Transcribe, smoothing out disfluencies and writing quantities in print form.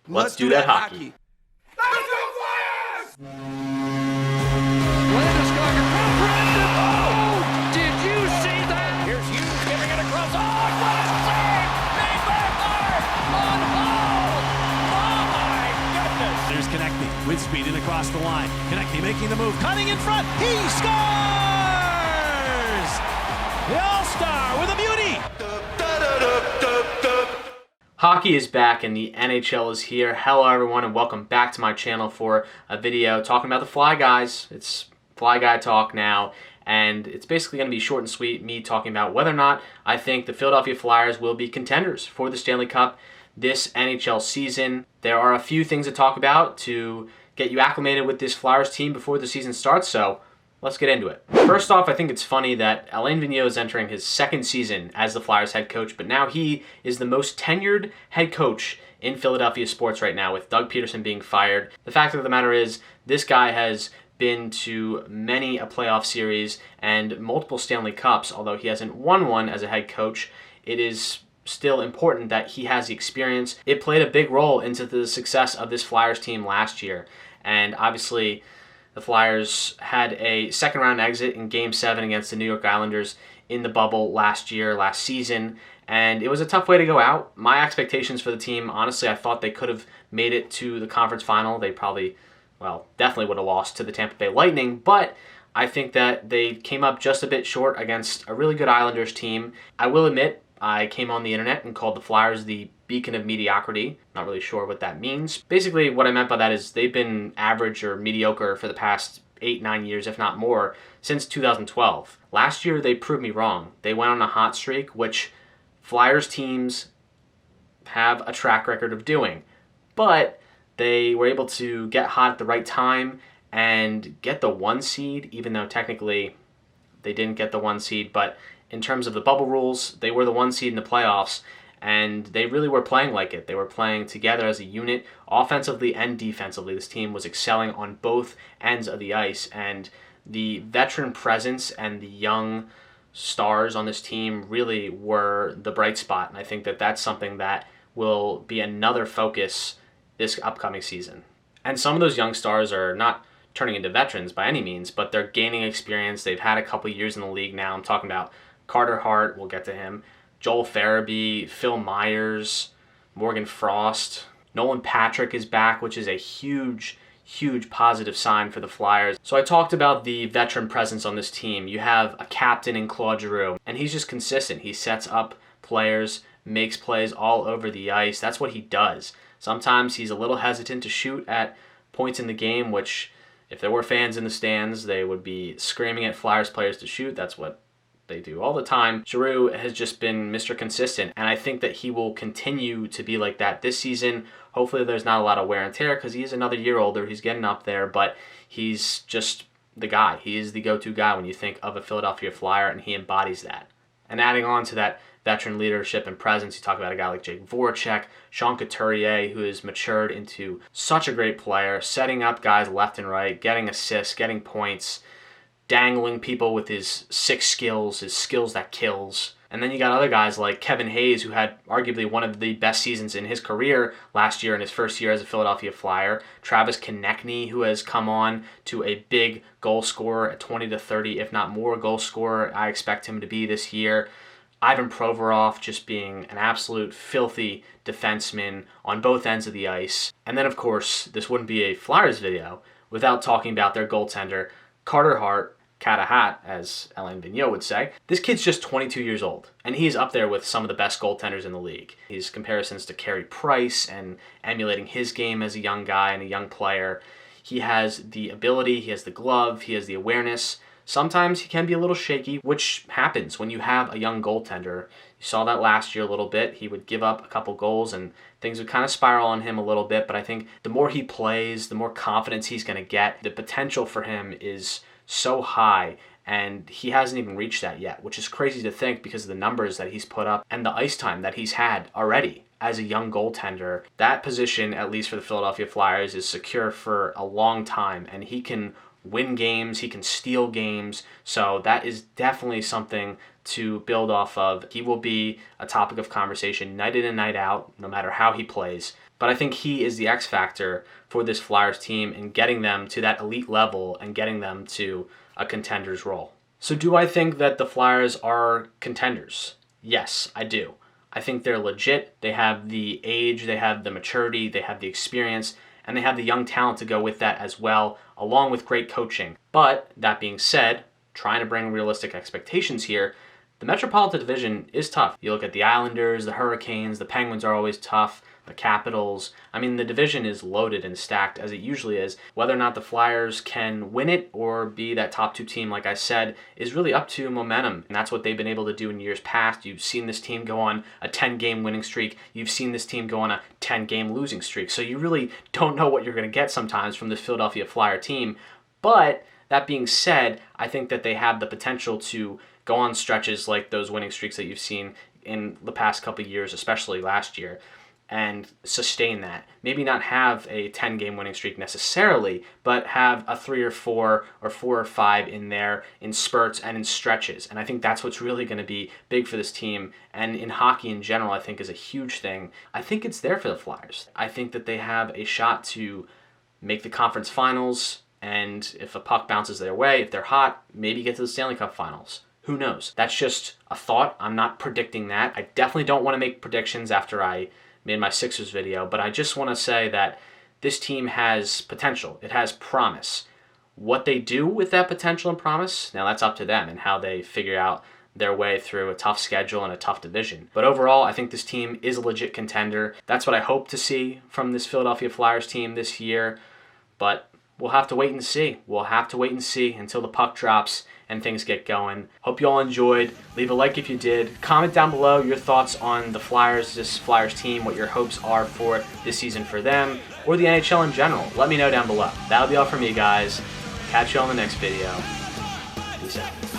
Let's do that hockey. Let's go Flyers! Landeskog, oh, did you see that? Here's Hughes giving it across. Oh, what a save! Made by Hart on Hall! Oh, my goodness! There's Konechny with speed and across the line. Konechny making the move, cutting in front. He scores! The All-Star with a beauty! Hockey is back and the NHL is here. Hello everyone and welcome back to my channel for a video talking about the Fly Guys. It's Fly Guy Talk now, and it's basically going to be short and sweet, me talking about whether or not I think the Philadelphia Flyers will be contenders for the Stanley Cup this NHL season. There are a few things to talk about to get you acclimated with this Flyers team before the season starts, so let's get into it. First off, I think it's funny that Alain Vigneault is entering his second season as the Flyers head coach, but now he is the most tenured head coach in Philadelphia sports right now, with Doug Peterson being fired. The fact of the matter is, this guy has been to many a playoff series and multiple Stanley Cups. Although he hasn't won one as a head coach, it is still important that he has the experience. It played a big role into the success of this Flyers team last year, and obviously the Flyers had a second-round exit in Game 7 against the New York Islanders in the bubble last season, and it was a tough way to go out. My expectations for the team, honestly, I thought they could have made it to the conference final. They probably, definitely would have lost to the Tampa Bay Lightning, but I think that they came up just a bit short against a really good Islanders team. I will admit, I came on the internet and called the Flyers the beacon of mediocrity. Not really sure what that means. Basically, what I meant by that is they've been average or mediocre for the past 8-9 years, if not more, since 2012. Last year, they proved me wrong. They went on a hot streak, which Flyers teams have a track record of doing. But they were able to get hot at the right time and get the 1 seed, even though technically they didn't get the 1 seed. But in terms of the bubble rules, they were the 1 seed in the playoffs, and they really were playing like it. They were playing together as a unit, offensively and defensively. This team was excelling on both ends of the ice, and the veteran presence and the young stars on this team really were the bright spot, and I think that that's something that will be another focus this upcoming season. And some of those young stars are not turning into veterans by any means, but they're gaining experience. They've had a couple years in the league now. I'm talking about Carter Hart, we'll get to him, Joel Farabee, Phil Myers, Morgan Frost. Nolan Patrick is back, which is a huge positive sign for the Flyers. So I talked about the veteran presence on this team. You have a captain in Claude Giroux, and he's just consistent. He sets up players, makes plays all over the ice. That's what he does. Sometimes he's a little hesitant to shoot at points in the game, which if there were fans in the stands, they would be screaming at Flyers players to shoot. That's what they do all the time. Giroux has just been Mr. Consistent, and I think that he will continue to be like that this season. Hopefully there's not a lot of wear and tear because he's another year older. He's getting up there, but he's just the guy. He is the go-to guy when you think of a Philadelphia Flyer, and he embodies that. And adding on to that veteran leadership and presence, you talk about a guy like Jake Voracek, Sean Couturier, who has matured into such a great player, setting up guys left and right, getting assists, getting points, dangling people with his 6 skills, his skills that kills. And then you got other guys like Kevin Hayes, who had arguably one of the best seasons in his career last year in his first year as a Philadelphia Flyer. Travis Konechny, who has come on to a big goal scorer, a 20 to 30, if not more goal scorer I expect him to be this year. Ivan Provorov just being an absolute filthy defenseman on both ends of the ice. And then, of course, this wouldn't be a Flyers video without talking about their goaltender, Carter Hart, cat a hat, as Alain Vigneault would say. This kid's just 22 years old, and he's up there with some of the best goaltenders in the league. His comparisons to Carey Price and emulating his game as a young guy and a young player. He has the ability, he has the glove, he has the awareness. Sometimes he can be a little shaky, which happens when you have a young goaltender. You saw that last year a little bit. He would give up a couple goals and things would kind of spiral on him a little bit, but I think the more he plays, the more confidence he's going to get. The potential for him is so high, and he hasn't even reached that yet, which is crazy to think because of the numbers that he's put up and the ice time that he's had already as a young goaltender. That position, at least for the Philadelphia Flyers, is secure for a long time, and he can win games, he can steal games. So that is definitely something to build off of. He will be a topic of conversation night in and night out, no matter how he plays. But I think he is the X factor for this Flyers team in getting them to that elite level and getting them to a contender's role. So do I think that the Flyers are contenders? Yes, I do. I think they're legit. They have the age, they have the maturity, they have the experience, and they have the young talent to go with that as well, along with great coaching. But that being said, trying to bring realistic expectations here, the Metropolitan Division is tough. You look at the Islanders, the Hurricanes, the Penguins are always tough, the Capitals. I mean, the division is loaded and stacked as it usually is. Whether or not the Flyers can win it or be that top two team, like I said, is really up to momentum. And that's what they've been able to do in years past. You've seen this team go on a 10-game winning streak. You've seen this team go on a 10-game losing streak. So you really don't know what you're going to get sometimes from this Philadelphia Flyer team. But that being said, I think that they have the potential to go on stretches like those winning streaks that you've seen in the past couple of years, especially last year, and sustain that. Maybe not have a 10-game winning streak necessarily, but have a 3 or 4 or 4 or 5 in there in spurts and in stretches. And I think that's what's really going to be big for this team. And in hockey in general, I think is a huge thing. I think it's there for the Flyers. I think that they have a shot to make the conference finals. And if a puck bounces their way, if they're hot, maybe get to the Stanley Cup finals. Who knows? That's just a thought. I'm not predicting that. I definitely don't want to make predictions after I made my Sixers video, but I just want to say that this team has potential. It has promise. What they do with that potential and promise, now that's up to them and how they figure out their way through a tough schedule and a tough division. But overall, I think this team is a legit contender. That's what I hope to see from this Philadelphia Flyers team this year, but we'll have to wait and see. We'll have to wait and see until the puck drops and things get going. Hope you all enjoyed. Leave a like if you did. Comment down below your thoughts on the Flyers, this Flyers team, what your hopes are for this season for them, or the NHL in general. Let me know down below. That'll be all from me, guys. Catch you on the next video. Peace out.